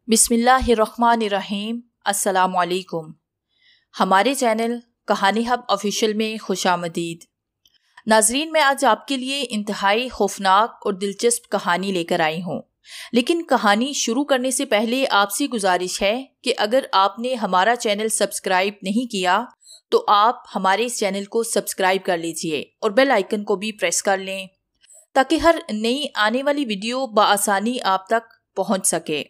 बिस्मिल्लाहिर्रहमानिर्रहीम। अस्सलामुअलैकुम। हमारे चैनल कहानी हब ऑफिशियल में खुशामदीद। नाजरीन, मैं आज आपके लिए इंतहाई खौफनाक और दिलचस्प कहानी लेकर आई हूँ। लेकिन कहानी शुरू करने से पहले आपसे गुजारिश है कि अगर आपने हमारा चैनल सब्सक्राइब नहीं किया तो आप हमारे इस चैनल को सब्सक्राइब कर लीजिए और बेल आइकन को भी प्रेस कर लें ताकि हर नई आने वाली वीडियो बआसानी आप तक पहुँच सके।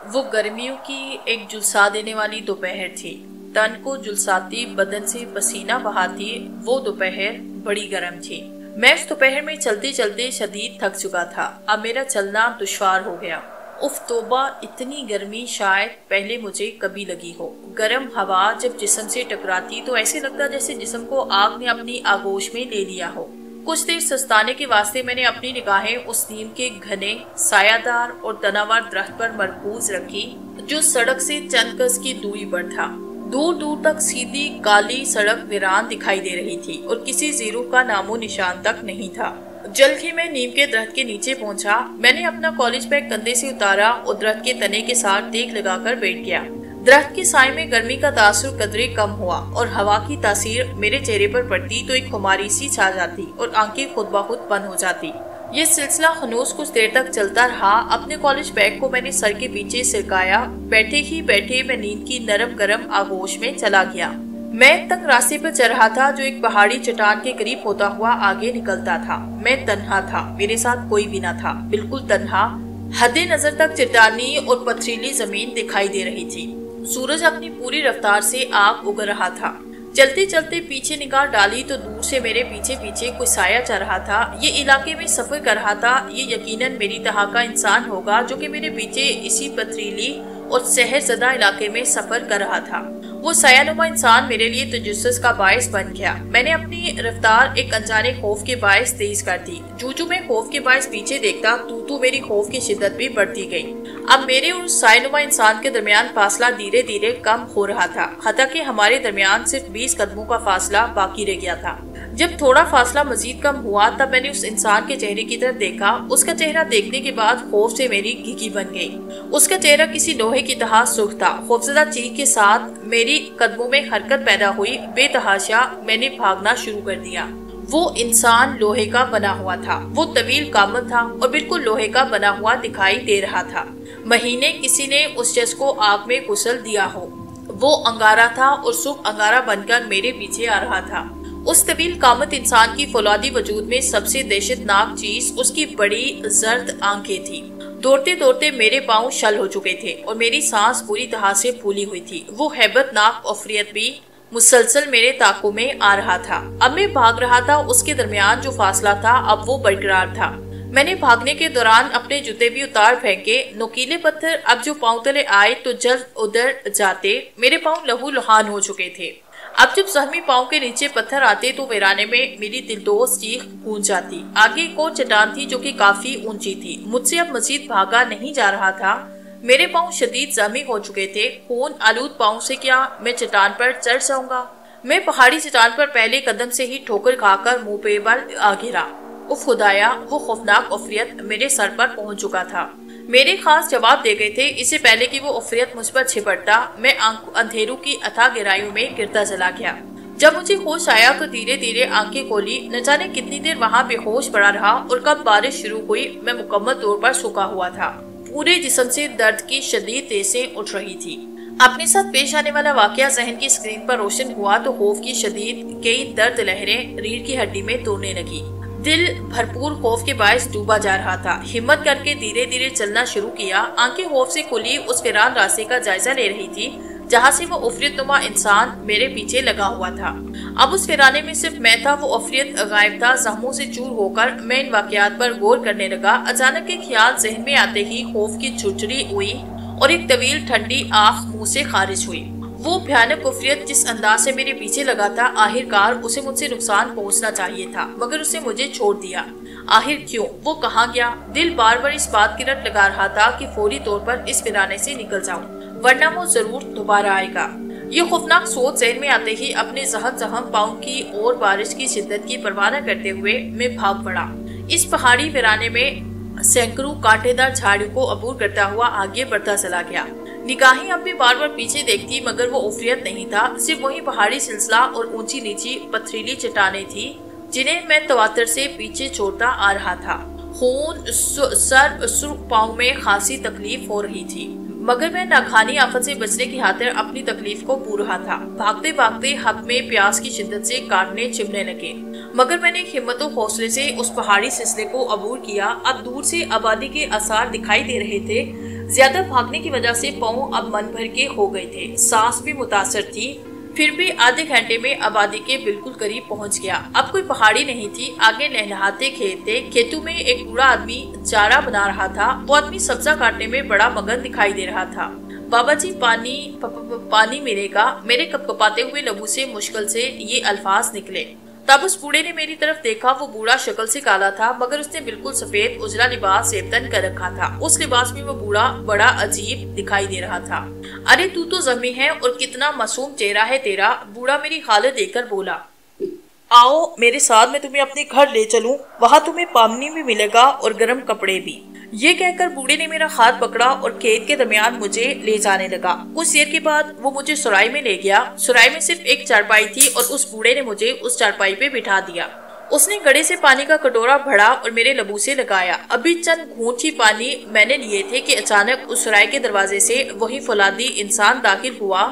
वो गर्मियों की एक झुलसा देने वाली दोपहर थी। तन को झुलसाती, बदन से पसीना बहाती वो दोपहर बड़ी गर्म थी। मैं इस दोपहर में चलते चलते शदीद थक चुका था। अब मेरा चलना दुश्वार हो गया। उफ तौबा, इतनी गर्मी शायद पहले मुझे कभी लगी हो। गर्म हवा जब जिस्म से टकराती तो ऐसे लगता जैसे जिस्म को आग ने अपनी आगोश में ले लिया हो। कुछ देर सस्ताने के वास्ते मैंने अपनी निगाहें उस नीम के घने सायादार और तनावर दरख्त पर मरकूज रखी जो सड़क से चंद गज की दूरी पर था। दूर दूर तक सीधी काली सड़क वीरान दिखाई दे रही थी और किसी जीरो का नामो निशान तक नहीं था। जल्द ही मैं नीम के दरख्त के नीचे पहुंचा। मैंने अपना कॉलेज बैग कंधे से उतारा और दरख्त के तने के साथ टेक लगाकर बैठ गया। दरख्त के साए में गर्मी का तासुर कदरे कम हुआ और हवा की तासीर मेरे चेहरे पर पड़ती तो एक खुमारी सी छा जाती और आंखें खुद ब खुद बंद हो जाती। ये सिलसिला खनूस कुछ देर तक चलता रहा। अपने कॉलेज बैग को मैंने सर के पीछे सिरकाया। बैठे ही बैठे मैं नींद की नरम गरम आगोश में चला गया। मैं तंग रास्ते पर चल रहा था जो एक पहाड़ी चट्टान के करीब होता हुआ आगे निकलता था। मैं तन्हा था, मेरे साथ कोई भी न था, बिल्कुल तन्हा। हद नजर तक चट्टानी और पथरीली जमीन दिखाई दे रही थी। सूरज अपनी पूरी रफ्तार से आग उग रहा था। चलते चलते पीछे निगाह डाली तो दूर से मेरे पीछे पीछे कोई साया चल रहा था। ये इलाके में सफर कर रहा था। ये यकीनन मेरी तरह का इंसान होगा जो कि मेरे पीछे इसी पथरीली और शहरज़दा इलाके में सफर कर रहा था। वो सायानुमा इंसान मेरे लिए तजस्सुस का बायस बन गया। मैंने अपनी रफ्तार एक अनजाने खौफ के बायस तेज कर दी। जूजू में खौफ के बायस पीछे देखता तू मेरी खौफ की शिद्दत भी बढ़ती गई। अब मेरे और सायानुमा इंसान के दरमियान फासला धीरे धीरे कम हो रहा था। हता कि हमारे दरमियान सिर्फ 20 कदमों का फासला बाकी रह गया था। जब थोड़ा फासला मजीद कम हुआ तब मैंने उस इंसान के चेहरे की तरफ देखा। उसका चेहरा देखने के बाद खौफ से मेरी घिघी बन गई। उसका चेहरा किसी लोहे की तरह सुर्ख था। खौफजदा चीख के साथ मेरी कदमों में हरकत पैदा हुई। बेतहाशा मैंने भागना शुरू कर दिया। वो इंसान लोहे का बना हुआ था। वो तवील कामत था और बिल्कुल लोहे का बना हुआ दिखाई दे रहा था। महीने किसी ने उस शख्स को आग में कुचल दिया हो। वो अंगारा था और सुख अंगारा बनकर मेरे पीछे आ रहा था। उस तवील कामत इंसान की फौलादी वजूद में सबसे दहशतनाक चीज उसकी बड़ी जर्द आंखें थी। दौड़ते दौड़ते मेरे पांव शल हो चुके थे और मेरी सांस पूरी तरह से फूली हुई थी। वो हैबतनाक औफरियत भी मुसलसल मेरे ताकों में आ रहा था। अब मैं भाग रहा था। उसके दरमियान जो फासला था अब वो बरकरार था। मैंने भागने के दौरान अपने जूते भी उतार फेंके। नुकीले पत्थर अब जो पांव तले आए तो जल्द उधर जाते। मेरे पांव लहू लुहान हो चुके थे। अब जब सहमी पांव के नीचे पत्थर आते तो वीराने में मेरी दिलदोज चीख गूंज जाती। आगे एक और चट्टान थी जो कि काफी ऊंची थी। मुझसे अब मजीद भागा नहीं जा रहा था। मेरे पांव शदीद जख्मी हो चुके थे। खून आलूद पांव से क्या मैं चट्टान पर चढ़ जाऊंगा? मैं पहाड़ी चट्टान पर पहले कदम से ही ठोकर खाकर मुंह पे बल आ गिरा। उफ खुदाया, वो खौफनाक उफरियत मेरे सर पर पहुंच चुका था। मेरे खास जवाब दे गए थे। इससे पहले कि वो उफरियत मुझ पर छिपटता मैं अंधेरों की अथाह गहराइयों में गिरता चला गया। जब मुझे होश आया तो धीरे धीरे आंखें खोली। न जाने कितनी देर वहाँ बेहोश पड़ा रहा और कब बारिश शुरू हुई। मैं मुकम्मल तौर पर सूखा हुआ था। पूरे जिस्म से दर्द की शदीद तेज़ें उठ रही थी। अपने साथ पेश आने वाला वाकया जहन की स्क्रीन पर रोशन हुआ तो खौफ की शदीद कई दर्द लहरें रीढ़ की हड्डी में तोड़ने लगी। दिल भरपूर खौफ के बायस डूबा जा रहा था। हिम्मत करके धीरे धीरे चलना शुरू किया। आंखें खौफ से खुली उस वीरान रास्ते का जायजा ले रही थी जहाँ से वो उफरियतनुमा इंसान मेरे पीछे लगा हुआ था। अब उस वीराने में सिर्फ मैं था। वो उफरियत गायब था। जख्मों से चूर होकर मैं इन वाकयात पर गौर करने लगा। अचानक एक ख्याल जहन में आते ही खौफ की छुटछुड़ी हुई और एक तवील ठंडी आंख मुंह से खारिज हुई। वो भयानक उफरियत जिस अंदाज से मेरे पीछे लगा था, आखिरकार उसे मुझसे नुकसान पहुंचना चाहिए था, मगर उसने मुझे छोड़ दिया। आखिर क्यों? वो कहाँ गया? दिल बार बार इस बात की रट लगा रहा था कि फौरी तौर पर इस वीराने से निकल जाऊं, वरना वो जरूर दोबारा आएगा। ये खौफनाक सोच जहन में आते ही अपने जहम पाँव की और बारिश की शिद्दत की परवाह न करते हुए मैं भाग पड़ा। इस पहाड़ी वीराने में सैकड़ों कांटेदार झाड़ियों को अबूर करता हुआ आगे बढ़ता चला गया। निगाहें अब भी बार बार पीछे देखती, मगर वो उफरियत नहीं था। सिर्फ वही पहाड़ी सिलसिला और ऊंची नीची पथरीली चट्टानें थी जिन्हें मैं तवातर से पीछे छोड़ता आ रहा था। खून सर सुर्ख पाँव में खासी तकलीफ हो रही थी, मगर मैं नाखानी आफत से बचने की खातिर अपनी तकलीफ को भूल रहा था। भागते भागते हक में प्यास की शिद्दत से काटने चिमने लगे, मगर मैंने हिम्मत और हौसले से उस पहाड़ी सिलसिले को अबूर किया। अब दूर से आबादी के आसार दिखाई दे रहे थे। ज्यादा भागने की वजह से पाँव अब मन भर के हो गए थे, सांस भी मुतासर थी। फिर भी आधे घंटे में आबादी के बिल्कुल करीब पहुंच गया। अब कोई पहाड़ी नहीं थी, आगे लहलहाते खेत थे। खेतों में एक बूढ़ा आदमी चारा बना रहा था। वो आदमी सब्जा काटने में बड़ा मगन दिखाई दे रहा था। बाबा जी पानी मिलेगा, मेरे कपकपाते हुए लबू से मुश्किल से ये अल्फाज निकले। तब उस बूढ़े ने मेरी तरफ देखा। वो बूढ़ा शक्ल से काला था, मगर उसने बिल्कुल सफेद उजला लिबास सेबतन कर रखा था। उस लिबास में वो बूढ़ा बड़ा अजीब दिखाई दे रहा था। अरे तू तो जख्मी है और कितना मासूम चेहरा है तेरा, बूढ़ा मेरी हालत देखकर बोला। आओ मेरे साथ, मैं तुम्हें अपने घर ले चलूं, वहाँ तुम्हें पानी भी मिलेगा और गर्म कपड़े भी। ये कहकर बूढ़े ने मेरा हाथ पकड़ा और खेत के दरमियान मुझे ले जाने लगा। कुछ देर के बाद वो मुझे सुराई में ले गया। सुराई में सिर्फ एक चारपाई थी और उस बूढ़े ने मुझे उस चारपाई पे बिठा दिया। उसने घड़े से पानी का कटोरा भरा और मेरे लबू से लगाया। अभी चंद घूंट ही पानी मैंने लिए थे कि अचानक उस सुराई के दरवाजे से वही फौलादी इंसान दाखिल हुआ।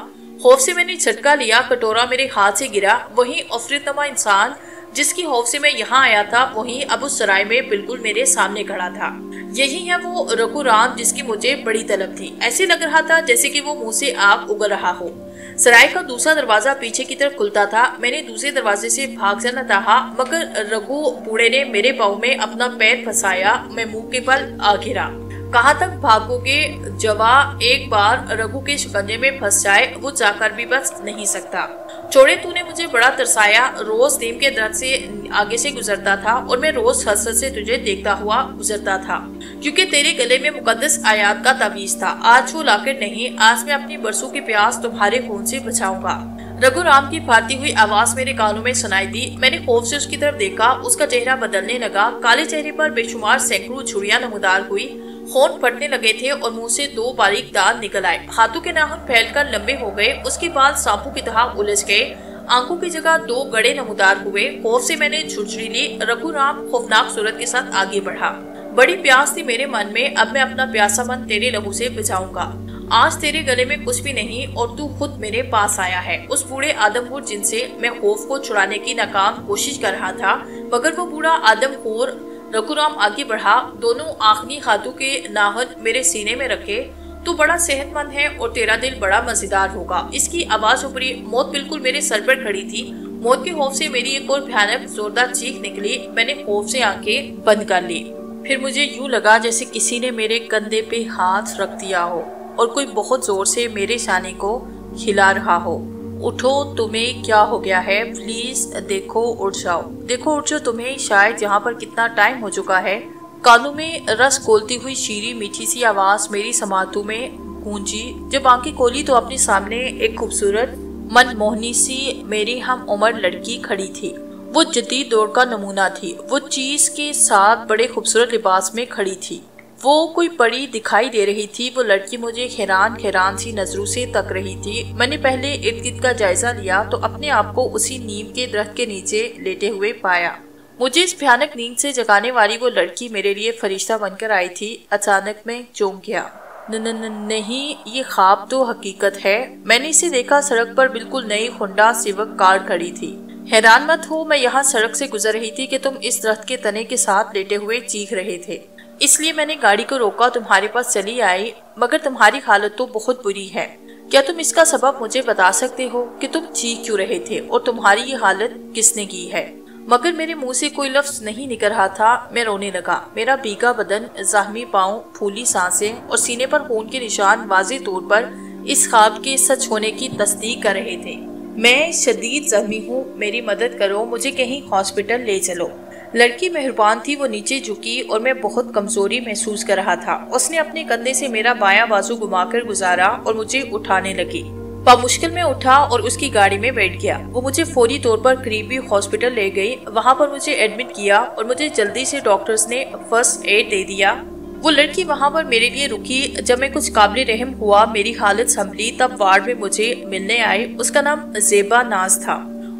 खौफ से मैंने झटका लिया, कटोरा मेरे हाथ से गिरा। वही अफरीतमा इंसान जिसकी खौफ से मैं यहाँ आया था, वही अब उस सराय में बिल्कुल मेरे सामने खड़ा था। यही है वो रघुराम जिसकी मुझे बड़ी तलब थी। ऐसे लग रहा था जैसे कि वो मुंह से आग उगल रहा हो। सराय का दूसरा दरवाजा पीछे की तरफ खुलता था। मैंने दूसरे दरवाजे से भाग जाना चाहा, मगर रघु बूढ़े ने मेरे पाँव में अपना पैर फंसाया। मैं मुंह के बल आ गिरा। कहाँ तक भागोगे जवा, एक बार रघु के शिकंजे में फंस जाए वो जाकर भी बच नहीं सकता। छोड़े, तूने मुझे बड़ा तरसाया। रोज नीम के दरख्त से आगे से गुजरता था और मैं रोज हंस हंस से तुझे देखता हुआ गुजरता था, क्योंकि तेरे गले में मुकद्दस आयात का तावीज था। आज वो लॉकेट नहीं, आज मैं अपनी बरसों की प्यास तुम्हारे खून से बचाऊंगा। रघुराम की फाड़ती हुई आवाज मेरे कानों में सुनाई दी। मैंने खौफ से उसकी तरफ देखा। उसका चेहरा बदलने लगा। काले चेहरे पर बेशुमार सैकड़ों झुर्रियां नमूदार हुई। होंठ फटने लगे थे और मुंह से दो बारीक दांत निकल आए। हाथों के नाखून फैलकर लंबे हो गए। उसके बाल सांपों की तरह उलझ गए। आंखों की जगह दो गड़े नमूदार हुए। खौफ से मैंने झुरझुरी ली। रघुराम खौफनाक सूरत के साथ आगे बढ़ा। बड़ी प्यास थी मेरे मन में। अब मैं अपना प्यासा मन तेरे लहू से बचाऊंगा। आज तेरे गले में कुछ भी नहीं और तू खुद मेरे पास आया है। उस बूढ़े आदमखोर जिनसे मैं खौफ को छुड़ाने की नाकाम कोशिश कर रहा था, मगर वो बूढ़ा आदमखोर रघुराम आगे बढ़ा। दोनों आखिरी हाथों के नाहन मेरे सीने में रखे। तू बड़ा सेहतमंद है और तेरा दिल बड़ा मजेदार होगा। इसकी आवाज ऊपरी। मौत बिल्कुल मेरे सर पर खड़ी थी। मौत के खौफ से मेरी एक और भयानक जोरदार चीख निकली। मैंने खौफ से आंखें बंद कर ली। फिर मुझे यूं लगा जैसे किसी ने मेरे कंधे पे हाथ रख दिया हो और कोई बहुत जोर से मेरे शाने को हिला रहा हो। उठो, तुम्हें क्या हो गया है? प्लीज देखो, उठ जाओ। देखो उठ जाओ, तुम्हें शायद यहाँ पर कितना टाइम हो चुका है। कानों में रस घोलती हुई शीरी मीठी सी आवाज मेरी समातों में गूंजी। जब आंखें खोली तो अपने सामने एक खूबसूरत मनमोहनी सी मेरी हम उम्र लड़की खड़ी थी। वो जदीद दौर का नमूना थी। वो चीज के साथ बड़े खूबसूरत लिबास में खड़ी थी। वो कोई परी दिखाई दे रही थी। वो लड़की मुझे हैरान सी नजरों से तक रही थी। मैंने पहले इर्द गिर्द का जायजा लिया तो अपने आप को उसी नीम के दरख्त के नीचे लेटे हुए पाया। मुझे इस भयानक नींद से जगाने वाली वो लड़की मेरे लिए फरिश्ता बनकर आई थी। अचानक मैं चौंक गया। नहीं, ये ख्वाब तो हकीकत है। मैंने इसे देखा। सड़क पर बिल्कुल नई होंडा सिविक कार खड़ी थी। हैरान मत हो, मैं यहाँ सड़क से गुजर रही थी कि तुम इस दरख्त के तने के साथ लेटे हुए चीख रहे थे। इसलिए मैंने गाड़ी को रोका, तुम्हारे पास चली आई। मगर तुम्हारी हालत तो बहुत बुरी है। क्या तुम इसका सबब मुझे बता सकते हो कि तुम चीख क्यों रहे थे और तुम्हारी ये हालत किसने की है? मगर मेरे मुंह से कोई लफ्ज नहीं निकल रहा था। मैं रोने लगा। मेरा भीगा बदन, जख्मी पाँव, फूली सांसें और सीने पर खून के निशान वाज़ेह तौर पर इस ख्वाब के सच होने की तस्दीक कर रहे थे। मैं शदीद जख्मी हूँ, मेरी मदद करो, मुझे कहीं हॉस्पिटल ले चलो। लड़की मेहरबान थी। वो नीचे झुकी और मैं बहुत कमजोरी महसूस कर रहा था। उसने अपने कंधे से मेरा बायां बाजू घुमाकर गुजारा और मुझे उठाने लगी। मुश्किल में उठा और उसकी गाड़ी में बैठ गया। वो मुझे फौरी तौर पर करीबी हॉस्पिटल ले गई। वहाँ पर मुझे एडमिट किया और मुझे जल्दी से डॉक्टर्स ने फर्स्ट एड दे दिया। वो लड़की वहाँ पर मेरे लिए रुकी। जब मैं कुछ काबिल रहम हुआ, मेरी हालत संभली, तब वार्ड में मुझे मिलने आई। उसका नाम ज़ेबा नाज था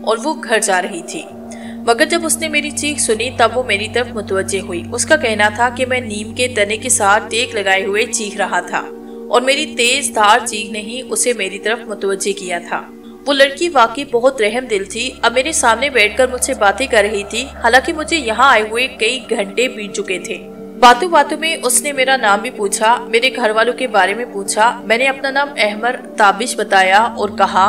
और वो घर जा रही थी। मगर जब उसने मेरी चीख सुनी तब वो मेरी तरफ मुतवज्जे हुई। उसका कहना था कि मैं नीम के तने के साथ टेक लगाए हुए चीख रहा था और मेरी तेज धार चीख ने ही उसे मेरी तरफ मुतवज्जे किया था। वो लड़की वाकई बहुत रहम दिल थी। अब मेरे सामने बैठकर मुझसे बातें कर रही थी। हालांकि मुझे यहाँ आए हुए कई घंटे बीत चुके थे। बातों बातों में उसने मेरा नाम भी पूछा, मेरे घर वालों के बारे में पूछा। मैंने अपना नाम अहमद ताबिश बताया और कहा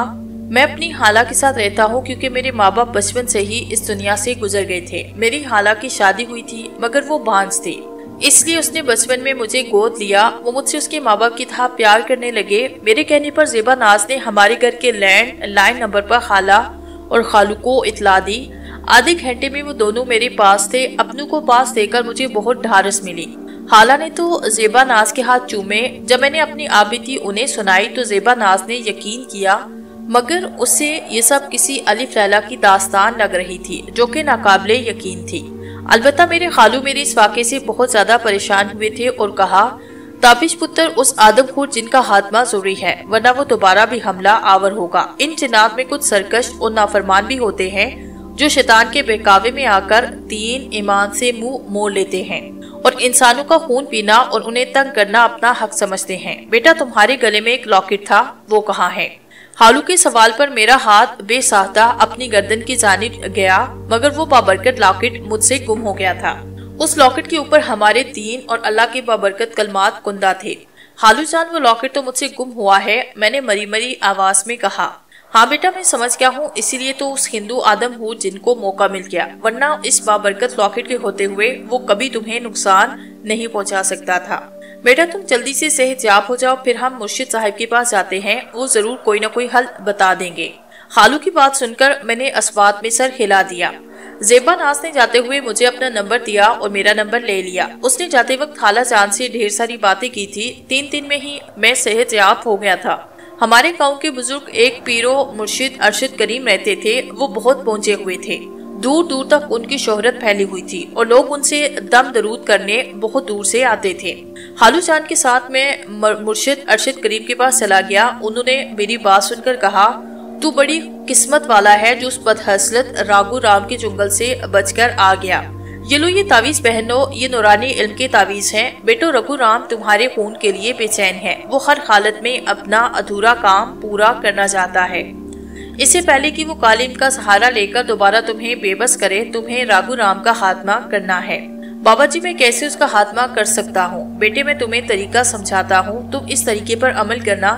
मैं अपनी खाला के साथ रहता हूँ क्योंकि मेरे माँ बाप बचपन से ही इस दुनिया से गुजर गए थे। मेरी खाला की शादी हुई थी मगर वो बांझ थी, इसलिए उसने बचपन में मुझे गोद लिया। वो मुझसे उसके माँ बाप की तरह प्यार करने लगे। मेरे कहने पर ज़ेबा नाज ने हमारे घर के लैंड नंबर पर खाला और खालू को इतला दी। आधे घंटे में वो दोनों मेरे पास थे। अपनों को पास देकर मुझे बहुत ढारस मिली। खाला ने तो ज़ेबा नाज के हाथ चूमे। जब मैंने अपनी आबिती उन्हें सुनाई तो ज़ेबा नाज ने यकीन किया, मगर उससे ये सब किसी अलिफ लैला की दास्तान लग रही थी जो कि नाकाबिले यकीन थी। अलबत्ता मेरे खालू मेरे इस वाक़े से बहुत ज्यादा परेशान हुए थे और कहा, ताबिश पुत्र उस आदमखोर जिनका हाथमा जरूरी है, वरना वो दोबारा भी हमला आवर होगा। इन जिन्नात में कुछ सरकश और नाफरमान भी होते हैं जो शैतान के बहकावे में आकर दीन ईमान से मुंह मोड़ लेते हैं और इंसानों का खून पीना और उन्हें तंग करना अपना हक समझते हैं। बेटा, तुम्हारे गले में एक लॉकेट था, वो कहाँ है? खालू के सवाल पर मेरा हाथ बेसाहता अपनी गर्दन की जानिब गया, मगर वो बाबरकत लॉकेट मुझसे गुम हो गया था। उस लॉकेट के ऊपर हमारे दीन और अल्लाह के बाबरकत कलमात कुंदा थे। खालू जान, वो लॉकेट तो मुझसे गुम हुआ है, मैंने मरी मरी आवाज में कहा। हाँ बेटा, मैं समझ गया हूँ, इसीलिए तो उस हिंदू आदम हूँ जिनको मौका मिल गया, वरना इस बाबरकत लॉकेट के होते हुए वो कभी तुम्हें नुकसान नहीं पहुँचा सकता था। बेटा, तुम जल्दी से सेहतयाब हो जाओ, फिर हम मुर्शिद साहब के पास जाते हैं, वो जरूर कोई न कोई हल बता देंगे। खालू की बात सुनकर मैंने अस्बात में सर हिला दिया। ज़ेबा नाज ने जाते हुए मुझे अपना नंबर दिया और मेरा नंबर ले लिया। उसने जाते वक्त खाला जान से ढेर सारी बातें की थी। 3 दिन में ही मैं सेहतयाब हो गया था। हमारे गांव के बुजुर्ग एक पीरो मुर्शिद अरशद करीम रहते थे। वो बहुत पहुंचे हुए थे, दूर दूर तक उनकी शोहरत फैली हुई थी और लोग उनसे दम दरूद करने बहुत दूर से आते थे। खालू जान के साथ मैं मुर्शिद अरशद करीम के पास चला गया। उन्होंने मेरी बात सुनकर कहा, तू बड़ी किस्मत वाला है जो उस बदहसलत राघु राम के जंगल से बचकर आ गया। ये लो, ये तावीज पहनो, ये नूरानी इल्म के तावीज हैं। बेटो, रघु राम तुम्हारे खून के लिए बेचैन है। वो हर हालत में अपना अधूरा काम पूरा करना चाहता है। इससे पहले कि वो कालिम का सहारा लेकर दोबारा तुम्हें बेबस करे, तुम्हें राघु राम का खात्मा करना है। बाबा जी, मैं कैसे उसका खात्मा कर सकता हूँ? बेटे, मैं तुम्हें तरीका समझाता हूँ, तुम इस तरीके पर अमल करना,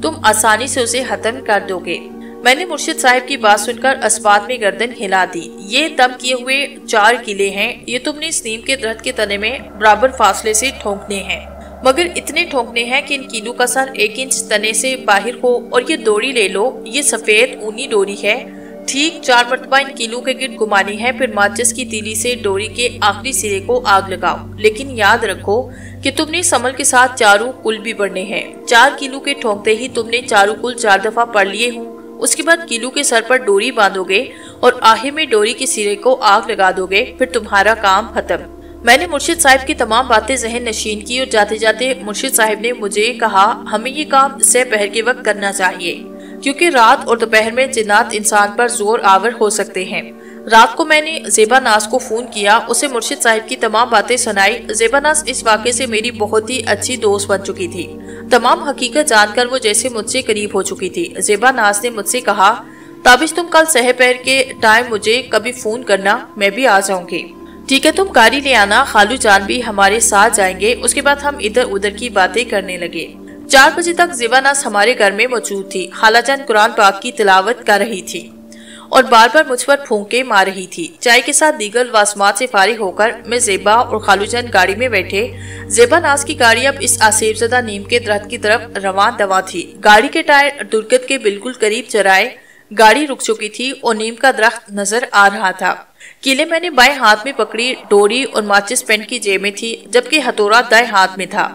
तुम आसानी से उसे खत्म कर दोगे। मैंने मुर्शिद साहब की बात सुनकर अस्बात में गर्दन हिला दी। ये दम किए हुए 4 किले हैं, ये तुमने इस नीम के दरख्त के तने में बराबर फासले से ठोंकने हैं, मगर इतने ठोंकने हैं कि इन कीलों का सर 1 इंच तने से बाहर हो। और ये डोरी ले लो, ये सफेद ऊनी डोरी है, ठीक 4 मरतबा इन कीलों के गिर्द घुमानी है। फिर माचिस की तीली से डोरी के आखिरी सिरे को आग लगाओ, लेकिन याद रखो कि तुमने इस अमल के साथ चारों कुल भी पढ़ने हैं। 4 कीलों के ठोंकते ही तुमने चारों कुल 4 दफा पढ़ लिए हूँ। उसके बाद कीलू के सर पर डोरी बांधोगे और आखिर में डोरी के सिरे को आग लगा दोगे, फिर तुम्हारा काम खत्म। मैंने मुर्शिद साहब की तमाम बातें जहन नशीन की और जाते जाते मुर्शिद साहब ने मुझे कहा, हमें ये काम दोपहर के वक्त करना चाहिए, क्योंकि रात और दोपहर में जिन्नात इंसान पर जोर आवर हो सकते हैं। रात को मैंने ज़ेबा नाज को फोन किया, उसे मुर्शिद साहब की तमाम बातें सुनाई। ज़ेबा नाज इस वाक़े से मेरी बहुत ही अच्छी दोस्त बन चुकी थी। तमाम हकीकत जानकर वो जैसे मुझसे करीब हो चुकी थी। ज़ेबा नाज ने मुझसे कहा, ताबिश, तुम कल सहपहर के टाइम मुझे कभी फोन करना, मैं भी आ जाऊंगी। ठीक है, तुम गाड़ी ले आना, खालू जान भी हमारे साथ जाएंगे। उसके बाद हम इधर उधर की बातें करने लगे। 4 बजे तक ज़ेबा नाज हमारे घर में मौजूद थी। खाला जान कुरान पाक की तिलावत कर रही थी और बार बार मुझ पर फूंके मार रही थी। चाय के साथ दीगर वासमात से फारिग होकर मैं ज़ेबा और खालूजान गाड़ी में बैठे। ज़ेबा नाज की गाड़ी अब इस आसेबज़दा नीम के दरख्त की तरफ रवान दवा थी। गाड़ी के टायर दुर्गत के बिल्कुल करीब चराए। गाड़ी रुक चुकी थी और नीम का दरख्त नजर आ रहा था। कीले मैंने बाएं हाथ में पकड़ी, डोरी और माचिस पेंट की जेब में थी, जबकि हथौड़ा दाएं हाथ में था।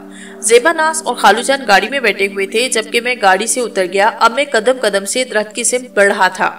ज़ेबा नाज़ और खालूजान गाड़ी में बैठे हुए थे जबकि मैं गाड़ी से उतर गया। अब मैं कदम कदम से दरख्त की सिमत बढ़ रहा था।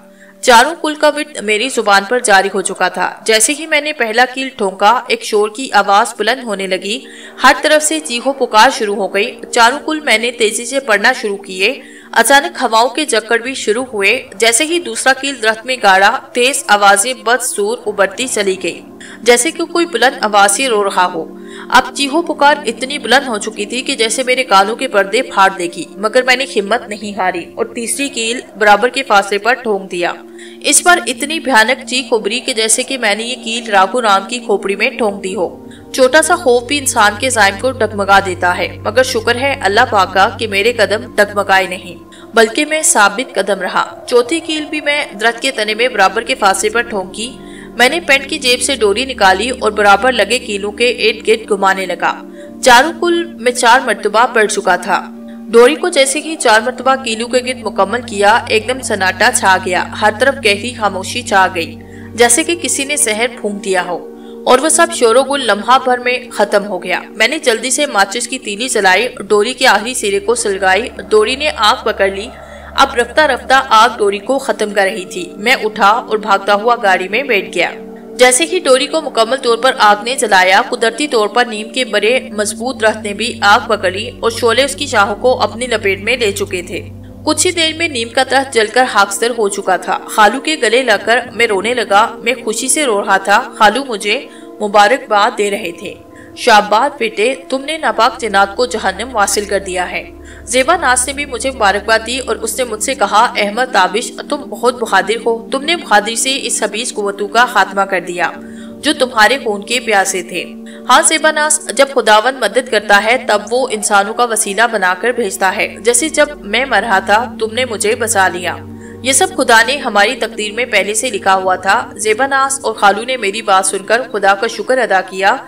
चारों कुल का विर्द मेरी जुबान पर जारी हो चुका था। जैसे ही मैंने पहला कील ठोंका, एक शोर की आवाज बुलंद होने लगी। हर तरफ से चीखो पुकार शुरू हो गई। चारों कुल मैंने तेजी से पढ़ना शुरू किए। अचानक हवाओं के झक्कड़ भी शुरू हुए। जैसे ही दूसरा कील दरख्त में गाड़ा, तेज आवाजें बदसूर उबरती चली गई, जैसे कि कोई बुलंद आवाज से रो रहा हो। अब चीहो पुकार इतनी बुलंद हो चुकी थी कि जैसे मेरे कानों के पर्दे फाड़ देगी, मगर मैंने हिम्मत नहीं हारी और तीसरी कील बराबर के फासले पर ठोंक दिया। इस पर इतनी भयानक चीख उभरी कि जैसे कि मैंने ये कील राघु राम की खोपड़ी में ठोंक दी हो। छोटा सा खौफ भी इंसान के ज़ाइम को डगमगा देता है, मगर शुक्र है अल्लाह पाक का कि मेरे कदम डगमगाए नहीं, बल्कि मैं साबित कदम रहा। चौथी कील भी मैं दरख्त के तने में बराबर के फासले पर ठोंकी। मैंने पैंट की जेब से डोरी निकाली और बराबर लगे कीलों के इर्द गिर्द घुमाने लगा। चारों कुल में 4 मरतबा पड़ चुका था। डोरी को जैसे ही 4 मरतबा कीलों के गिर्द मुकम्मल किया, एकदम सन्नाटा छा गया। हर तरफ गहरी खामोशी छा गई, जैसे कि किसी ने जहर फूंक दिया हो, और वह सब शोरोगुल लम्हा भर में खत्म हो गया। मैंने जल्दी से माचिस की तीली जलाई, डोरी के आखिरी सिरे को सुलगाई। डोरी ने आग पकड़ ली। अब रफ्ता रफ्ता आग डोरी को खत्म कर रही थी। मैं उठा और भागता हुआ गाड़ी में बैठ गया। जैसे ही डोरी को मुकम्मल तौर पर आग ने जलाया, कुदरती तौर पर नीम के बड़े मजबूत दरख्त ने भी आग पकड़ ली और शोले उसकी शाहों को अपनी लपेट में ले चुके थे। कुछ ही देर में नीम का दरख्त जलकर खाकसर हो चुका था। खालू के गले लगकर मैं रोने लगा। मैं खुशी से रो रहा था। खालू मुझे मुबारकबाद दे रहे थे। शाबाश बेटे, तुमने नापाक जिन्नात को जहन्नम वासिल कर दिया है। ज़ेबा नाज़ ने भी मुझे मुबारकबाद दी और उसने मुझसे कहा, अहमद ताबिश, तुम बहुत बहादुर हो। तुमने बहादुरी से इस हबीस कुव्वतों का खात्मा कर दिया जो तुम्हारे खून के प्यासे थे। हाँ ज़ेबा नाज़, जब खुदावंद मदद करता है तब वो इंसानों का वसीला बनाकर भेजता है। जैसे जब मैं मर रहा था, तुमने मुझे बचा लिया। ये सब खुदा ने हमारी तकदीर में पहले से लिखा हुआ था। ज़ेबा नाज़ और खालू ने मेरी बात सुनकर खुदा का शुक्र अदा किया।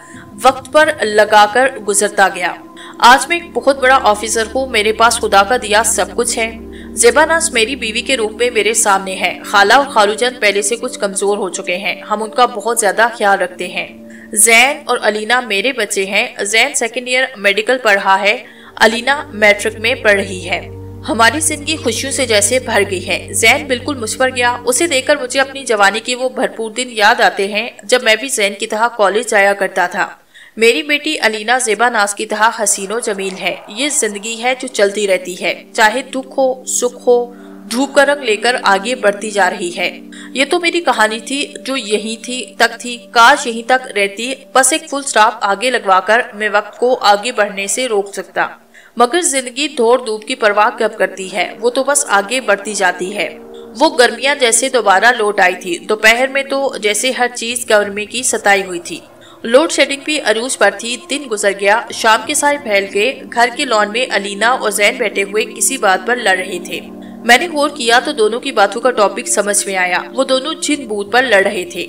वक्त पर लगाकर गुजरता गया। आज मैं एक बहुत बड़ा ऑफिसर हूँ। मेरे पास खुदा का दिया सब कुछ है। ज़ेबा नाज़ मेरी बीवी के रूप में मेरे सामने है। खाला और खालूजान पहले से कुछ कमजोर हो चुके हैं। हम उनका बहुत ज्यादा ख्याल रखते हैं। जैन और अलीना मेरे बच्चे हैं। जैन सेकेंड ईयर मेडिकल पढ़ रहा है। अलीना मैट्रिक में पढ़ रही है। हमारी जिंदगी खुशियों से जैसे भर गई है। जैन बिल्कुल मुझ पर गया। उसे देखकर मुझे अपनी जवानी के वो भरपूर दिन याद आते हैं जब मैं भी जैन की तरह कॉलेज जाया करता था। मेरी बेटी अलीना ज़ेबा नाज़ की तरह हसीनो जमील है। ये जिंदगी है जो चलती रहती है, चाहे दुख हो सुख हो, धूप का रंग लेकर आगे बढ़ती जा रही है। ये तो मेरी कहानी थी जो यहीं थी। काश यहीं तक रहती। बस एक फुल स्टॉप आगे लगवाकर मैं वक्त को आगे बढ़ने से रोक सकता। मगर जिंदगी दौड़ धूप की परवाह कब करती है, वो तो बस आगे बढ़ती जाती है। वो गर्मियां जैसे दोबारा लौट आई थी। दोपहर में तो जैसे हर चीज गर्मी की सताई हुई थी। लोड शेडिंग भी अरूज पर थी। दिन गुजर गया। शाम के साए फैल गए। घर के लॉन में अलीना और जैन बैठे हुए किसी बात पर लड़ रहे थे। मैंने गौर किया तो दोनों की बातों का टॉपिक समझ में आया। वो दोनों जिन भूत पर लड़ रहे थे।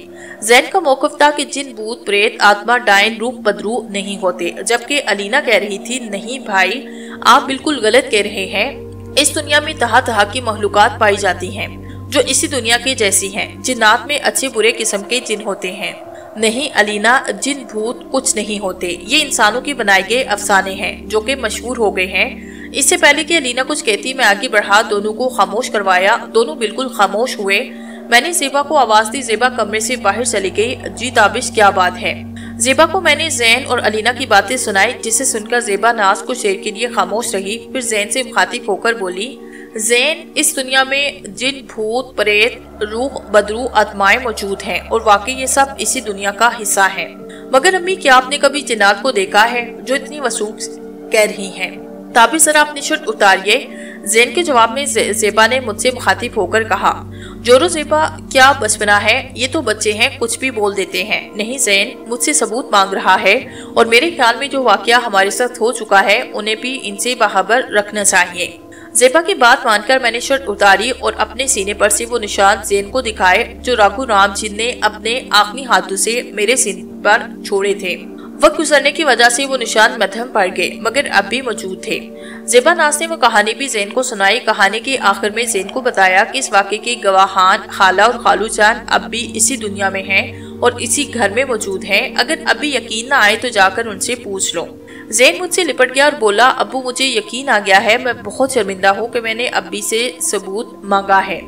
जैन का मौकफ था कि जिन भूत प्रेत आत्मा डायन रूप बदरू नहीं होते, जबकि अलीना कह रही थी, नहीं भाई, आप बिल्कुल गलत कह रहे हैं। इस दुनिया में तरह तरह की मखलूकात पाई जाती हैं जो इसी दुनिया के जैसी हैं। जिन्नात में अच्छे बुरे किस्म के जिन होते हैं। नहीं अलीना, जिन भूत कुछ नहीं होते। ये इंसानों के बनाए गए अफसाने हैं जो कि मशहूर हो गए हैं। इससे पहले कि अलीना कुछ कहती, मैं आगे बढ़ा, दोनों को खामोश करवाया। दोनों बिल्कुल खामोश हुए। मैंने ज़ेबा को आवाज दी। ज़ेबा कमरे से बाहर चली गई। जी ताबिश, क्या बात है? ज़ेबा को मैंने जैन और अलीना की बातें सुनाई, जिसे सुनकर ज़ेबा नाज़ कुछ देर के लिए खामोश रही। फिर जैन से मुखातिब होकर बोली, जैन, इस दुनिया में जिन भूत प्रेत रूह बदरू आत्माएं मौजूद हैं और वाकई ये सब इसी दुनिया का हिस्सा है। मगर अम्मी, क्या आपने कभी जिन्नात को देखा है जो इतनी वसूख कह रही हैं? ताबिश, जरा अपनी शर्ट उतारिए। जैन के जवाब में ज़ेबा ने मुझसे मुखातिब होकर कहा, जोरो ज़ेबा, क्या बचपना है? ये तो बच्चे हैं, कुछ भी बोल देते हैं। नहीं जैन, मुझसे सबूत मांग रहा है और मेरे ख्याल में जो वाकया हमारे साथ हो चुका है उन्हें भी इनसे बाखबर रखना चाहिए। ज़ेबा की बात मानकर मैंने शर्ट उतारी और अपने सीने पर से वो निशान जैन को दिखाए जो राघु राम जी ने अपने आखिरी हाथों से मेरे सीने पर छोड़े थे। वक्त गुजरने की वजह से वो निशान मध्यम पड़ गए, मगर अब भी मौजूद थे। ज़ेबा नाज़ ने वो कहानी भी जैन को सुनाई। कहानी के आखिर में जैन को बताया कि इस वाक़े के गवाहान खाला और खालूजान अब भी इसी दुनिया में हैं और इसी घर में मौजूद हैं। अगर अभी यकीन न आए तो जाकर उनसे पूछ लो। जैन मुझसे लिपट गया और बोला, अब्बू मुझे यकीन आ गया है, मैं बहुत शर्मिंदा हूँ कि मैंने अब्बी से सबूत मांगा है।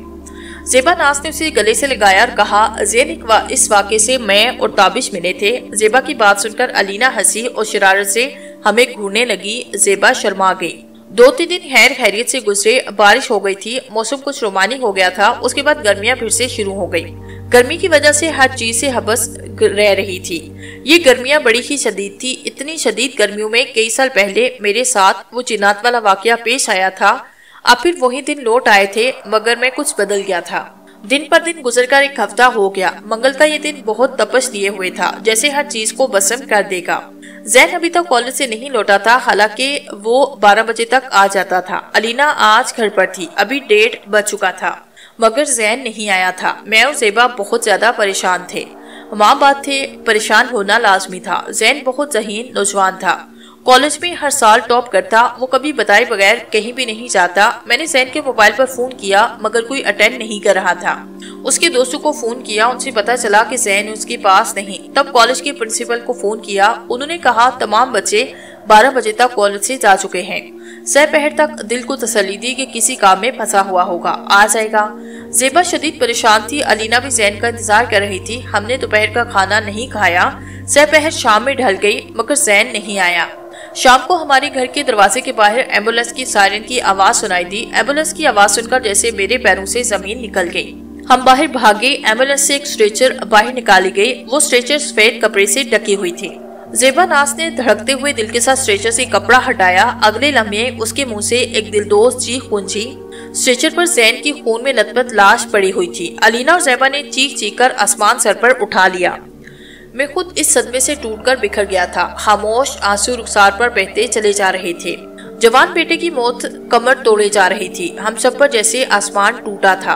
ज़ेबा नाज़ ने उसे गले से लगाया और कहा, जैन इस वाक़े से मैं और ताबिश मिले थे। ज़ेबा की बात सुनकर अलीना हंसी और शरारत से हमें घूरने लगी। ज़ेबा शर्मा गई। 2-3 दिन खैर खैरियत से गुजरे। बारिश हो गई थी, मौसम कुछ रोमानी हो गया था। उसके बाद गर्मियां फिर से शुरू हो गई। गर्मी की वजह से हर चीज से हबस रह रही थी। ये गर्मियां बड़ी ही शदीद थी। इतनी शदीद गर्मियों में कई साल पहले मेरे साथ वो जिन्नात वाला वाकया पेश आया था। अब फिर वही दिन लौट आए थे, मगर मैं कुछ बदल गया था। दिन पर दिन गुजरकर एक हफ्ता हो गया। मंगल का ये दिन बहुत तपश लिए हुए था, जैसे हर चीज को भस्म कर देगा। जैन अभी तक कॉलेज से नहीं लौटा था, हालांकि वो 12 बजे तक आ जाता था। अलीना आज घर पर थी। अभी 1:30 बज चुका था, मगर जैन नहीं आया था। मैं और ज़ेबा बहुत ज्यादा परेशान थे। माँ बाप थे, परेशान होना लाजमी था। जैन बहुत ज़हीन नौजवान था, कॉलेज में हर साल टॉप करता। वो कभी बताए बगैर कहीं भी नहीं जाता। मैंने जैन के मोबाइल पर फोन किया, मगर कोई अटेंड नहीं कर रहा था। उसके दोस्तों को फोन किया, उनसे पता चला कि जैन उसके पास नहीं। तब कॉलेज के प्रिंसिपल को फोन किया। उन्होंने कहा तमाम बच्चे 12 बजे तक कॉलेज से जा चुके हैं। सहपहर तक दिल को तसल्ली दी कि किसी काम में फंसा हुआ होगा, आ जाएगा। ज़ेबा शदीद परेशान थी। अलीना भी जैन का इंतजार कर रही थी। हमने दोपहर का खाना नहीं खाया। सहपहर शाम में ढल गई, मगर जैन नहीं आया। शाम को हमारे घर के दरवाजे के बाहर एम्बुलेंस की सायरन की आवाज सुनाई दी। एम्बुलेंस की आवाज सुनकर जैसे मेरे पैरों से जमीन निकल गई। हम बाहर भागे। एम्बुलेंस से एक स्ट्रेचर बाहर निकाली गई। वो स्ट्रेचर सफेद कपड़े से ढकी हुई थी। ज़ेबा नाज़ ने धड़कते हुए दिल के साथ स्ट्रेचर से कपड़ा हटाया। अगले लम्हे उसके मुंह से एक दिलदोज चीख गूंजी। स्ट्रेचर पर जैन की खून में लथपथ लाश पड़ी हुई थी। अलीना और ज़ेबा ने चीख चीख कर आसमान सर पर उठा लिया। मैं खुद इस सदमे से टूटकर बिखर गया था। खामोश आंसू रुखसार पर बहते चले जा रहे थे। जवान बेटे की मौत कमर तोड़े जा रही थी। हम सब पर जैसे आसमान टूटा था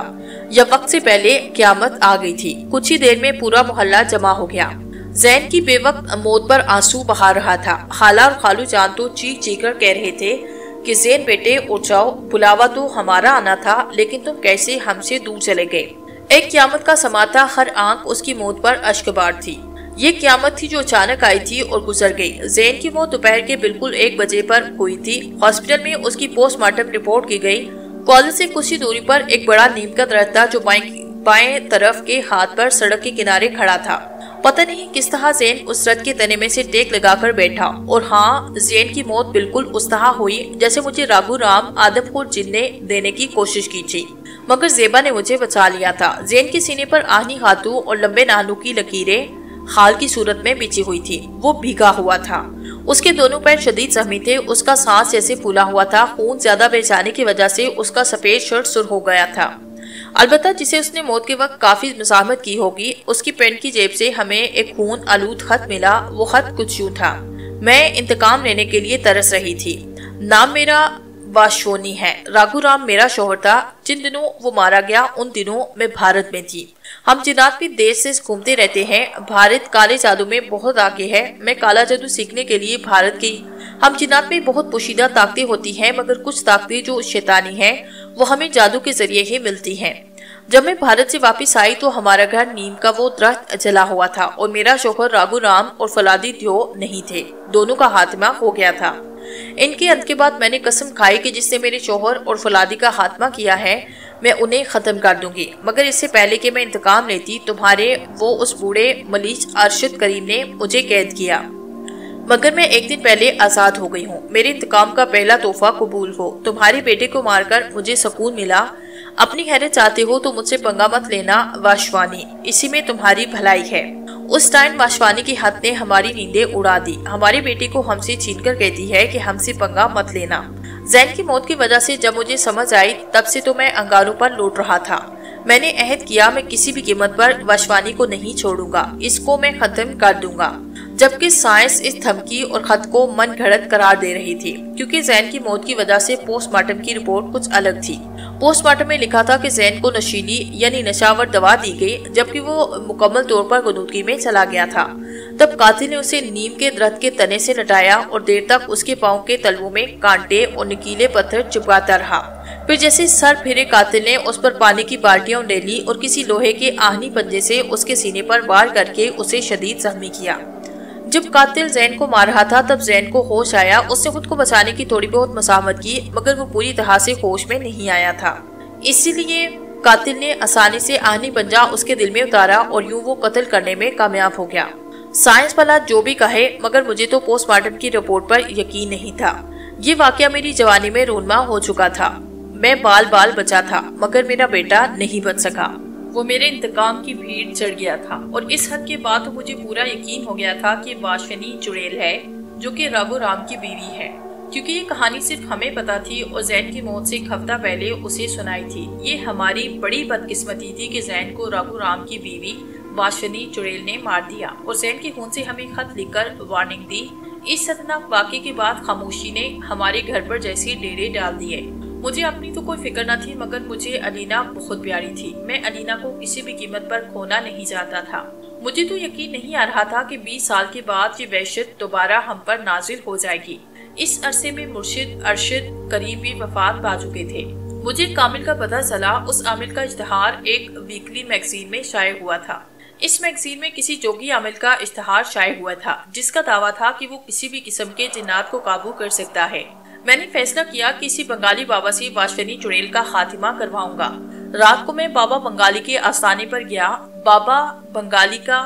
या वक्त से पहले क्यामत आ गई थी। कुछ ही देर में पूरा मोहल्ला जमा हो गया। जैन की बेवक्त मौत पर आंसू बहा रहा था। खाला और खालू जान तो चीख चीख कर कह रहे थे कि जैन बेटे उठ जाओ, बुलावा तो हमारा आना था, लेकिन तुम कैसे हमसे दूर चले गए। एक क्यामत का समा था। हर आंख उसकी मौत पर अश्कबार थी। ये क्यामत थी जो अचानक आई थी और गुजर गई। जैन की मौत दोपहर के बिल्कुल 1 बजे पर हुई थी। हॉस्पिटल में उसकी पोस्टमार्टम रिपोर्ट की गई। कॉलेज से कुछ ही दूरी पर एक बड़ा नीम का दरख्त था जो बाएं तरफ के हाथ पर सड़क के किनारे खड़ा था। पता नहीं किस तरह जैन उस दरख्त के तने में से टेक लगाकर बैठा। और हाँ, जैन की मौत बिल्कुल उस तरह हुई जैसे मुझे राघु राम आदमखोर जिन ने देने की कोशिश की थी, मगर ज़ेबा ने मुझे बचा लिया था। जैन के सीने पर आहनी हाथों और लंबे नाखूनों की लकीरें खाल की सूरत में बिछी हुई थी। वो भीगा हुआ था। उसके दोनों पैर शदीद जख्मी थे। उसका सांस जैसे फूला हुआ था। खून ज्यादा बह जाने की वजह से उसका सफेद शर्ट सुर्ख हो गया था। अलबत्ता जिसे उसने मौत के वक्त काफी मज़ाहमत की होगी, उसकी पैंट की जेब से हमें एक खून आलूद खत मिला। वो खत कुछ यूं था। मैं इंतकाम लेने के लिए तरस रही थी। नाम मेरा वाशोनी है। राघु राम मेरा शोहर था। जिन दिनों वो मारा गया उन दिनों मैं भारत में थी। हम जिन्नात भी देश से घूमते रहते हैं। भारत काले जादू में बहुत आगे है। मैं काला जादू सीखने के लिए भारत गई। हम जिन्नात में बहुत पोशीदा ताकतें होती हैं, मगर कुछ ताकतें जो शैतानी हैं वो हमें जादू के जरिए ही मिलती हैं। जब मैं भारत से वापस आई तो हमारा घर नीम का वो दरख्त जला हुआ था और मेरा शोहर राघु राम और फलादी द्यो नहीं थे। दोनों का खात्मा हो गया था। इनके अंत के बाद मैंने कसम खाई कि जिसने मेरे शोहर और फलादी का खात्मा किया है मैं उन्हें खत्म कर दूंगी। मगर इससे पहले कि मैं इंतकाम लेती, तुम्हारे वो उस बूढ़े मलीच अरशद करीम ने मुझे कैद किया। मगर मैं एक दिन पहले आजाद हो गई हूँ। मेरे इंतकाम का पहला तोहफा कबूल हो। तुम्हारे बेटे को मारकर मुझे सुकून मिला। अपनी खैरियत चाहते हो तो मुझसे पंगा मत लेना वाशवानी, इसी में तुम्हारी भलाई है। उस टाइम वाशवानी की हद ने हमारी नींदें उड़ा दी। हमारी बेटी को हमसे छीनकर कहती है कि हमसे पंगा मत लेना। जैन की मौत की वजह से जब मुझे समझ आई, तब से तो मैं अंगारों पर लौट रहा था। मैंने अहद किया मैं किसी भी कीमत पर वाशवानी को नहीं छोड़ूंगा। इसको मैं खत्म कर दूंगा। जबकि साइंस इस धमकी और खत को मन घड़त करार दे रही थी, क्योंकि जैन की मौत की वजह से पोस्टमार्टम की रिपोर्ट कुछ अलग थी। पोस्टमार्टम में लिखा था कि जैन को नशीली यानी नशावर दवा दी गई, जबकि वो मुकम्मल तौर पर गनूदगी में चला गया था। तब कातिल ने उसे नीम के दरख्त के तने से लटाया और देर तक उसके पाँव के तलवों में कांटे और नुकीले पत्थर चिपकाता रहा। फिर जैसे सर फिरे कातिल ने उस पर पानी की बाल्टियां उंडेली और किसी लोहे के आहनी पंजे से उसके सीने पर वार करके उसे शदीद जख्मी किया। जब कातिल जैन को मार रहा था तब जैन को होश आया। उसने खुद को बचाने की थोड़ी बहुत मसामत की, मगर वो पूरी तरह से होश में नहीं आया था। इसीलिए कातिल ने आसानी से आहनी पंजा उसके दिल में उतारा और यूं वो कत्ल करने में कामयाब हो गया। साइंस वाला जो भी कहे, मगर मुझे तो पोस्टमार्टम की रिपोर्ट पर यकीन नहीं था। ये वाकया मेरी जवानी में रोनमा हो चुका था। मैं बाल बाल बचा था, मगर मेरा बेटा नहीं बच सका। वो मेरे इंतकाम की भीड़ चढ़ गया था और इस हद के बाद तो मुझे पूरा यकीन हो गया था कि वाशनी चुड़ैल है, जो कि रघु राम की बीवी है, क्योंकि ये कहानी सिर्फ हमें पता थी और जैन की मौत से एक हफ्ता पहले उसे सुनाई थी। ये हमारी बड़ी बदकिस्मती थी कि जैन को रघु राम की बीवी वाशनी चुड़ैल ने मार दिया और जैन के खून से हमें खत लिखकर वार्निंग दी। इस खतरनाक वाक़े के बाद खामोशी ने हमारे घर पर जैसे डेरे डाल दिए। मुझे अपनी तो कोई फिक्र न थी, मगर मुझे अलीना बहुत प्यारी थी। मैं अलीना को किसी भी कीमत पर खोना नहीं चाहता था। मुझे तो यकीन नहीं आ रहा था कि 20 साल के बाद ये वहशत दोबारा हम पर नाजिल हो जाएगी। इस अरसे में मुर्शिद अरशद करीब भी वफात पा चुके थे। मुझे कामिल का पता चला। उस आमिल का इश्तहार एक वीकली मैगजीन में शाये हुआ था। इस मैगजीन में किसी जोगी आमिल का इश्तहार शाये हुआ था, जिसका दावा था कि वो किसी भी किस्म के जिन्नात को काबू कर सकता है। मैंने फैसला किया कि किसी बंगाली बाबा से वाशनी चुड़ैल का खात्मा करवाऊंगा। रात को मैं बाबा बंगाली के आस्थाने पर गया। बाबा बंगाली का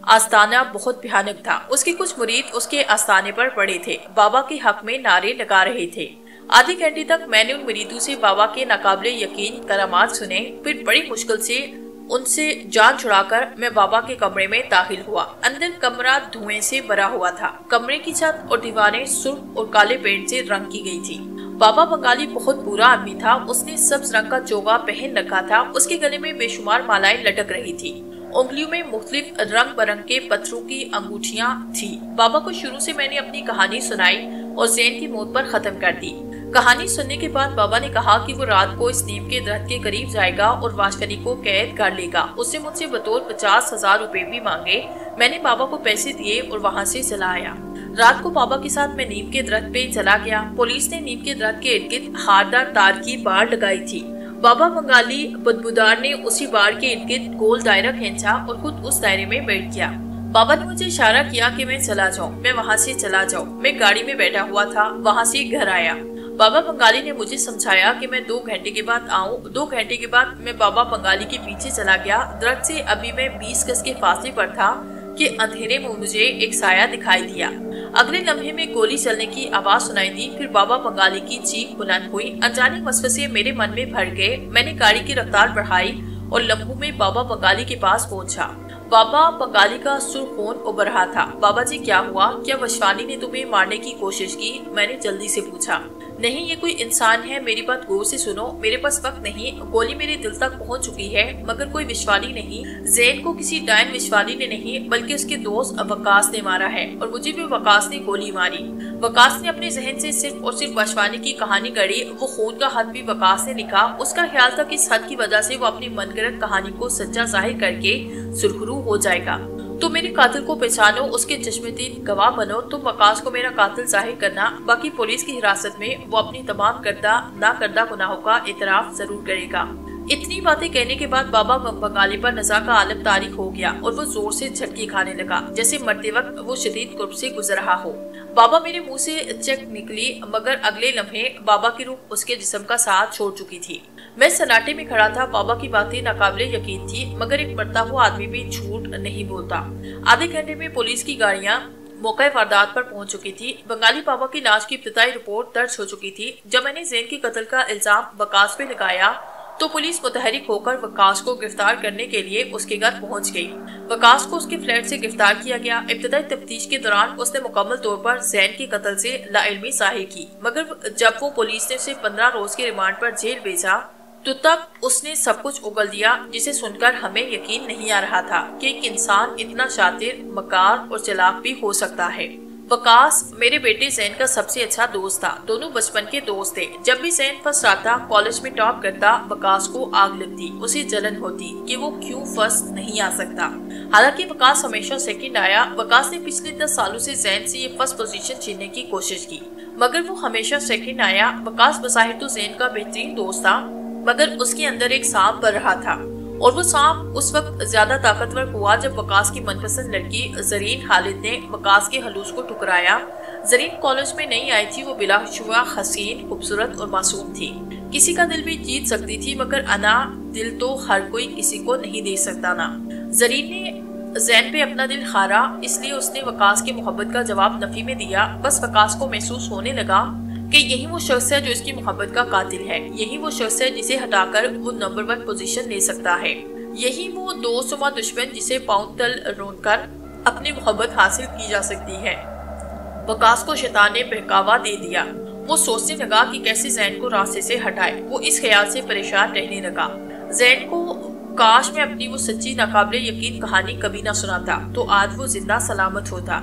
आस्थाना बहुत भयानक था। उसके कुछ मुरीद उसके आस्थाने पर पड़े थे, बाबा के हक में नारे लगा रहे थे। आधे घंटे तक मैंने उन मुरीदों से बाबा के नाकाबिले यकीन करामात सुने। फिर बड़ी मुश्किल से उनसे जान छुड़ाकर मैं बाबा के कमरे में दाखिल हुआ। अंदर कमरा धुएं से भरा हुआ था। कमरे की छत और दीवारें सुर्ख और काले पेंट से रंग की गई थी। बाबा बंगाली बहुत बुरा आदमी था। उसने सब्ज रंग का चोगा पहन रखा था। उसके गले में बेशुमार मालाएं लटक रही थी। उंगलियों में मुख्तलिफ रंग बिरंग के पत्थरों की अंगूठियां थी। बाबा को शुरू से मैंने अपनी कहानी सुनाई और जैन की मौत पर खत्म कर दी। कहानी सुनने के बाद बाबा ने कहा कि वो रात को इस नीम के दरख्त के करीब जाएगा और वाशनी को कैद कर लेगा। उसने मुझसे बतौर 50,000 रुपए भी मांगे। मैंने बाबा को पैसे दिए और वहाँ से चला आया। रात को बाबा के साथ मैं नीम के दरख्त पे चला गया। पुलिस ने नीम के दरख्त के इर्द गिर्द हारदार तार की बाड़ लगाई थी। बाबा बंगाली बदबूदार ने उसी बाड़ के इर्द गिर्द गोल दायरा खींचा और खुद उस दायरे में बैठ गया। बाबा ने मुझे इशारा किया कि मैं चला जाऊं। मैं वहाँ से चला जाऊं। मैं गाड़ी में बैठा हुआ था। वहाँ से घर आया। बाबा बंगाली ने मुझे समझाया कि मैं 2 घंटे के बाद आऊं। 2 घंटे के बाद मैं बाबा बंगाली के पीछे चला गया। दरख्त से अभी मैं 20 गज के फासले पर था कि अंधेरे में मुझे एक साया दिखाई दिया। अगले लम्हे में गोली चलने की आवाज सुनाई दी। फिर बाबा बंगाली की चीख बुलंद हुई। अनजाने वसवसे मेरे मन में भर गए। मैंने गाड़ी की रफ्तार बढ़ाई और लम्हों में बाबा बंगाली के पास पहुंचा। बाबा बंगाली का सुर खून उबर रहा था। बाबा जी क्या हुआ? क्या वशवानी ने तुम्हें मारने की कोशिश की? मैंने जल्दी से पूछा। नहीं, ये कोई इंसान है। मेरी बात गौर से सुनो। मेरे पास वक्त नहीं। गोली मेरे दिल तक पहुंच चुकी है, मगर कोई विश्वानी नहीं। जैन को किसी डायन विश्वानी ने नहीं, बल्कि उसके दोस्त वकास ने मारा है और मुझे भी वकास ने गोली मारी। वकास ने अपने जहन से सिर्फ और सिर्फ वशवानी की कहानी गढ़ी। वो खून का हद भी वकास ने लिखा। उसका ख्याल था कि इस हद की वजह से वो अपनी मनगढ़ंत कहानी को सच्चा जाहिर करके सुरखरू हो जाएगा। तो मेरे कातिल को पहचानो, उसके चश्मदीद गवाह बनो। तुम वकास को मेरा कातिल जाहिर करना। बाकी पुलिस की हिरासत में वो अपनी तमाम करदा ना करदा गुनाहों का इतराफ जरूर करेगा। इतनी बातें कहने के बाद बाबा बंगाली पर नज़ा का आलम तारीख हो गया और वो जोर से झटके खाने लगा, जैसे मरते वक्त वो शदीद कुर्ब से गुजर रहा हो। बाबा मेरे मुंह से चक निकली, मगर अगले लम्हे बाबा की रूह उसके जिस्म का साथ छोड़ चुकी थी। मैं सन्नाटे में खड़ा था। बाबा की बातें नाकाबिले यकीन थी, मगर एक मरता हुआ आदमी भी झूठ नहीं बोलता। आधे घंटे में पुलिस की गाड़ियां मौके वारदात पर पहुंच चुकी थी। बंगाली बाबा की लाश की इब्तिदाई रिपोर्ट दर्ज हो चुकी थी। जब मैंने जैन के कत्ल का इल्जाम वकास पे लगाया तो पुलिस मुतहरिक होकर वकास को गिरफ्तार करने के लिए उसके घर पहुंच गई। वकास को उसके फ्लैट से गिरफ्तार किया गया। इब्तिदाई तफ्तीश के दौरान उसने मुकम्मल तौर पर जैन के कत्ल से लाइल्मी जाहिर की, मगर जब वो पुलिस ने उसे 15 रोज के रिमांड पर जेल भेजा तो तब उसने सब कुछ उगल दिया, जिसे सुनकर हमें यकीन नहीं आ रहा था कि एक इंसान इतना शातिर, मकार और चालाक भी हो सकता है। वकास मेरे बेटे जैन का सबसे अच्छा दोस्त था। दोनों बचपन के दोस्त थे। जब भी जैन फर्स्ट आता, कॉलेज में टॉप करता, वकास को आग लगती, उसे जलन होती कि वो क्यों फर्स्ट नहीं आ सकता। हालांकि वकास हमेशा सेकंड आया। वकास ने पिछले 10 सालों से जैन से ये फर्स्ट पोजीशन छीनने की कोशिश की, मगर वो हमेशा सेकंड आया। वकास बज़ाहिर तो जैन का बेहतरीन दोस्त था, मगर उसके अंदर एक सांप बढ़ रहा था। और वो सांप उस वक्त ज्यादा ताकतवर हुआ जब वकास की मनपसंद लड़की जरीन खालिद ने वकास के हलूस को ठुकराया। जरीन कॉलेज में नहीं आई थी, वो बिलाशुबा हसीन, खूबसूरत और मासूम थी। किसी का दिल भी जीत सकती थी, मगर अना दिल तो हर कोई किसी को नहीं दे सकता ना। जरीन ने जैन पे अपना दिल हारा, इसलिए उसने वकास की मोहब्बत का जवाब नफी में दिया। बस वकास को महसूस होने लगा कि यही वो शख्स है जो इसकी मोहब्बत का कातिल है, यही वो शख्स है जिसे हटाकर वो नंबर 1 पोजीशन ले सकता है, यही वो दोस्तुमा दुश्मन जिसे पांव तल रोनकर अपनी मोहब्बत हासिल की जा सकती है। वकास को शैतान ने बहकावा दे दिया। वो सोचने लगा कि कैसे जैन को रास्ते से हटाए। वो इस ख्याल से परेशान रहने लगा, जैन को काश मैं अपनी वो सच्ची नाकाबिले यकीन कहानी कभी ना सुनाता तो आज वो जिंदा सलामत होता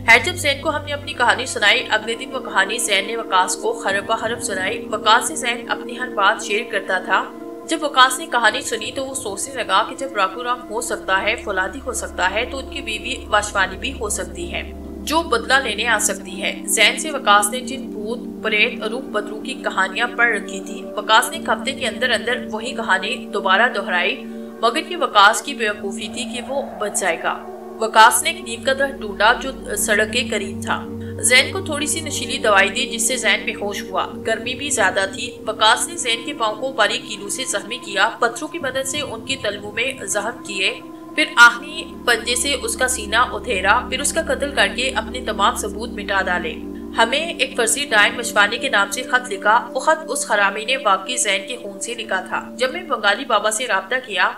है। जब जैन को हमने अपनी कहानी सुनाई, अगले दिन वो कहानी जैन ने वकास को हरबा हरब सुनाई। वकास से जैन अपनी हर बात शेयर करता था। जब वकास ने कहानी सुनी तो वो सोचने लगा कि जब राकूराम हो सकता है, फौलादी हो सकता है, तो उनकी बीवी वाशवानी भी हो सकती है जो बदला लेने आ सकती है। जैन से वकास ने जिन भूत प्रेत रूप बदरू की कहानियां पढ़ रखी थी, वकास ने एक हफ्ते के अंदर अंदर वही कहानी दोबारा दोहराई, मगर ये वकास की बेवकूफी थी कि वो बच जाएगा। वकास ने एक नीम का दर ढूंढा जो सड़क के करीब था। जैन को थोड़ी सी नशीली दवाई दी जिससे जैन बेहोश हुआ। गर्मी भी ज्यादा थी। वकास ने जैन के पांव को बारीक कीलू से जख्मी किया, पत्थरों की मदद से उनके तलवों में जख्म किए, फिर आखिरी पंजे से उसका सीना उधेरा, फिर उसका कत्ल करके अपने तमाम सबूत मिटा डाले। हमें एक फर्जी डायन मशवानी के नाम से खत लिखा। वो खत उस हरामी ने वाकई जैन के खून से लिखा था। जब मैं बंगाली बाबा से राब्ता किया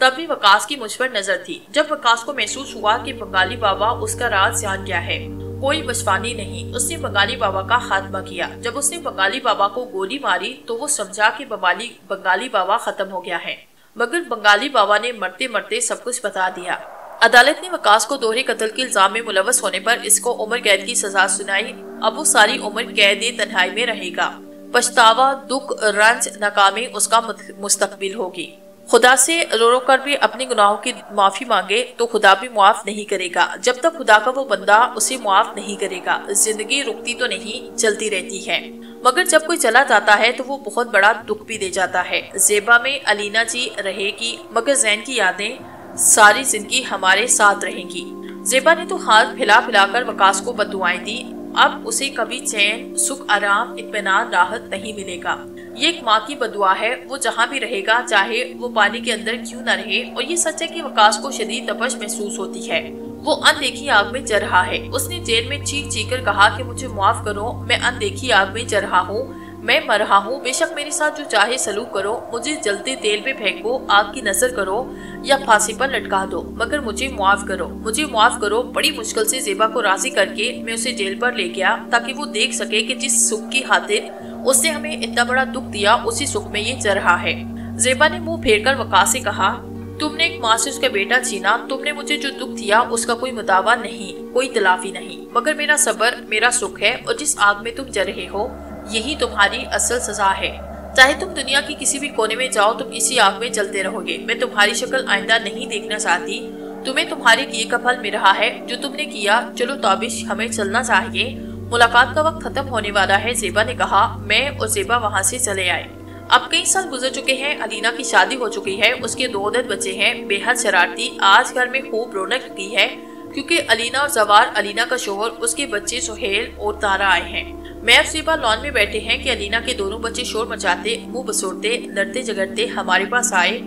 तब भी वकास की मुझ पर नजर थी। जब वकास को महसूस हुआ कि बंगाली बाबा उसका राज जान गया है, कोई मशवानी नहीं, उसने बंगाली बाबा का खात्मा किया। जब उसने बंगाली बाबा को गोली मारी तो वो समझा कि बंगाली बाबा खत्म हो गया है, मगर बंगाली बाबा ने मरते मरते सब कुछ बता दिया। अदालत ने वकास को दोहरे कत्ल के इल्जाम में मुलव्वस होने पर इसको उम्र कैद की सजा सुनाई। अब वो सारी उम्र कैद तन्हाई में रहेगा। पछतावा, दुख, रंज, नाकामी उसका मुस्तकबिल होगी। खुदा से रो रो कर भी अपने गुनाहों की माफी मांगे तो खुदा भी मुआफ नहीं करेगा। जब तक खुदा का वो बंदा उसे मुआफ नहीं करेगा। जिंदगी रुकती तो नहीं, चलती रहती है, मगर जब कोई चला जाता है तो वो बहुत बड़ा दुख भी दे जाता है। जेबा में अलीना जी रहेगी, मगर जैन की यादें सारी जिंदगी हमारे साथ रहेंगी। जेबा ने तो हाथ फैला फैलाकर वकास को बददुआएं दी। अब उसे कभी चैन, सुख, आराम, इत्मीनान, राहत नहीं मिलेगा। ये एक माँ की बदुआ है। वो जहाँ भी रहेगा, चाहे वो पानी के अंदर क्यों न रहे। और ये सच है कि वकास को शदीद तपश महसूस होती है। वो अनदेखी आग में जल रहा है। उसने जेल में चीख चीख कर कहा कि मुझे माफ करो, मैं अनदेखी आग में जल रहा हूँ, मैं मर रहा हूँ। बेशक मेरे साथ जो चाहे सलूक करो, मुझे जलते तेल पे फेंको, आग की नजर करो या फांसी पर लटका दो, मगर मुझे मुआफ करो, मुझे मुआफ करो। बड़ी मुश्किल से जेबा को राजी करके मैं उसे जेल पर ले गया ताकि वो देख सके कि जिस सुख की खातिर उसने हमें इतना बड़ा दुख दिया, उसी सुख में ये जल रहा है। जेबा ने मुंह फेर कर वकास से कहा, तुमने एक माँ से उसका बेटा छीना, तुमने मुझे जो दुख दिया उसका कोई मुदावा नहीं, कोई तलाफी नहीं, मगर मेरा सब्र मेरा सुख है। और जिस आग में तुम जल रहे हो, यही तुम्हारी असल सजा है। चाहे तुम दुनिया की किसी भी कोने में जाओ, तुम इसी आग में जलते रहोगे। मैं तुम्हारी शक्ल आइंदा नहीं देखना चाहती। तुम्हें तुम्हारे किए का फल मिल रहा है जो तुमने किया। चलो ताबिश, हमें चलना चाहिए, मुलाकात का वक्त खत्म होने वाला है। जेबा ने कहा। मैं और जेबा वहाँ से चले आए। अब कई साल गुजर चुके हैं। अलीना की शादी हो चुकी है, उसके 2 अदद बच्चे हैं, बेहद शरारती। आज घर में खूब रौनक की है क्योंकि अलीना और जवार, अलीना का शोहर, उसके बच्चे सुहेल और तारा आए हैं। मैं और जेबा लॉन में बैठे हैं कि अलीना के दोनों बच्चे शोर मचाते, मुंह बसोड़ते, लड़ते झगड़ते हमारे पास आए।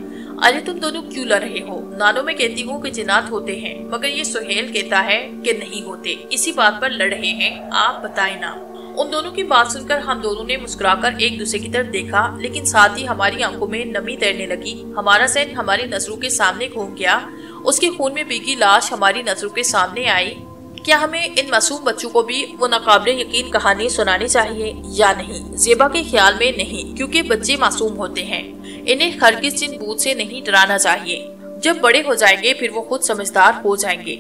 अरे तुम दोनों क्यों लड़ रहे हो? नानो में कहती हूँ कि जिन्नात होते हैं, मगर ये सुहेल कहता है कि नहीं होते। इसी बात पर लड़ रहे हैं, आप बताएं ना। उन दोनों की बात सुनकर हम दोनों ने मुस्कुराकर एक दूसरे की तरफ देखा, लेकिन साथ ही हमारी आंखों में नमी तैरने लगी। हमारा जहन हमारी नजरों के सामने घूम गया। उसके खून में भीगी लाश हमारी नजरों के सामने आई। क्या हमें इन मासूम बच्चों को भी वो नाकाबिले यकीन कहानी सुनानी चाहिए या नहीं? जेबा के ख्याल में नहीं, क्योंकि बच्चे मासूम होते हैं। इन्हें हरगिज़ जिन भूत से नहीं डराना चाहिए। जब बड़े हो जाएंगे फिर वो खुद समझदार हो जाएंगे।